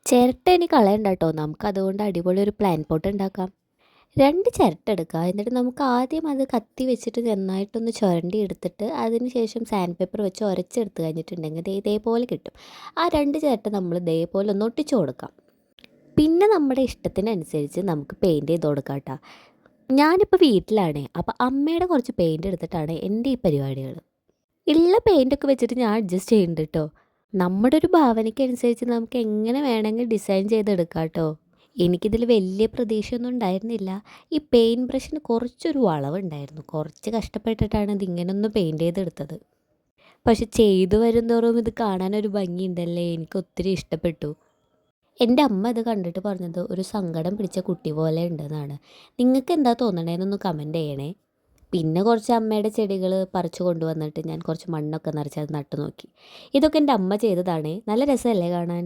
ചിരട്ട ഇനി കളയണ്ട കേട്ടോ. നമുക്കതുകൊണ്ട് അടിപൊളി ഒരു പ്ലാൻ പോട്ട് ഉണ്ടാക്കാം. 2 ചിരട്ട എടുക്കുക. എന്നിട്ട് നമുക്ക് ആദ്യം അത് കത്തി വെച്ചിട്ട് നന്നായിട്ടൊന്ന് ചുരണ്ടി എടുത്തിട്ട് അതിന് ശേഷം സാൻഡ് പേപ്പർ വെച്ച് ഉരച്ചെടുത്ത് കഴിഞ്ഞിട്ടുണ്ടെങ്കിൽ ഇതേപോലെ കിട്ടും. ആ 2 ചിരട്ട നമ്മൾ ഇതേപോലെ ഒന്ന് ഒട്ടിച്ചു കൊടുക്കാം. പിന്നെ നമ്മുടെ ഇഷ്ടത്തിനനുസരിച്ച് നമുക്ക് പെയിൻറ്റ് ചെയ്ത് കൊടുക്കാം കേട്ടോ. ഞാനിപ്പോൾ വീട്ടിലാണേ, അപ്പോൾ അമ്മയുടെ കുറച്ച് പെയിൻറ്റ് എടുത്തിട്ടാണ് എൻ്റെ ഈ പരിപാടികൾ. ഉള്ള പെയിൻ്റൊക്കെ വെച്ചിട്ട് ഞാൻ അഡ്ജസ്റ്റ് ചെയ്യുന്നുണ്ട് കേട്ടോ. നമ്മുടെ ഒരു ഭാവനയ്ക്കനുസരിച്ച് നമുക്ക് എങ്ങനെ വേണമെങ്കിൽ ഡിസൈൻ ചെയ്തെടുക്കാം കേട്ടോ. എനിക്കിതിൽ വലിയ പ്രതീക്ഷയൊന്നും ഉണ്ടായിരുന്നില്ല. ഈ പെയിൻറ്റ് ബ്രഷിന് കുറച്ചൊരു വളവുണ്ടായിരുന്നു. കുറച്ച് കഷ്ടപ്പെട്ടിട്ടാണ് ഇതിങ്ങനെ ഒന്ന് പെയിൻറ്റ് ചെയ്തെടുത്തത്. പക്ഷെ ചെയ്തു വരുന്തോറും ഇത് കാണാനൊരു ഭംഗിയുണ്ടല്ലേ, എനിക്ക് ഒത്തിരി ഇഷ്ടപ്പെട്ടു. എൻ്റെ അമ്മ ഇത് കണ്ടിട്ട് പറഞ്ഞത് ഒരു സങ്കടം പിടിച്ച കുട്ടി പോലെ ഉണ്ടെന്നാണ്. നിങ്ങൾക്ക് എന്താ തോന്നണേന്നൊന്ന് കമൻറ്റ് ചെയ്യണേ. പിന്നെ കുറച്ച് അമ്മയുടെ ചെടികൾ പറിച്ചു കൊണ്ടുവന്നിട്ട് ഞാൻ കുറച്ച് മണ്ണൊക്കെ നിറച്ച് അത് നട്ടു നോക്കി. ഇതൊക്കെ എൻ്റെ അമ്മ ചെയ്തതാണേ. നല്ല രസമല്ലേ കാണാൻ?